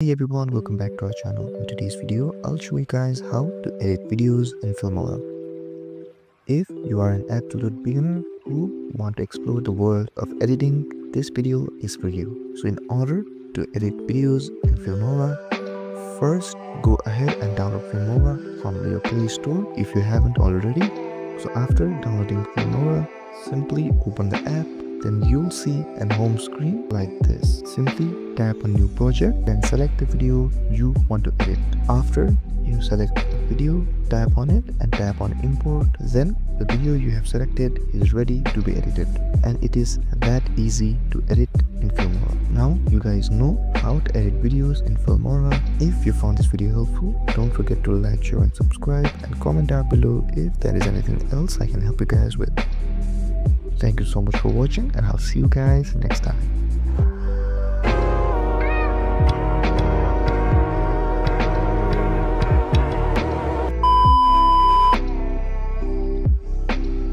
Hey everyone, welcome back to our channel. In today's video, I'll show you guys how to edit videos in Filmora. If you are an absolute beginner who want to explore the world of editing, this video is for you. So in order to edit videos in Filmora, first go ahead and download Filmora from your Play Store if you haven't already. So after downloading Filmora, simply open the app. Then you'll see an home screen like this. Simply tap on new project, then select the video you want to edit. After you select the video, tap on it and tap on import. Then the video you have selected is ready to be edited. And it is that easy to edit in Filmora. Now you guys know how to edit videos in Filmora. If you found this video helpful, don't forget to like, share and subscribe, and comment down below if there is anything else I can help you guys with. Thank you so much for watching, and I'll see you guys next time.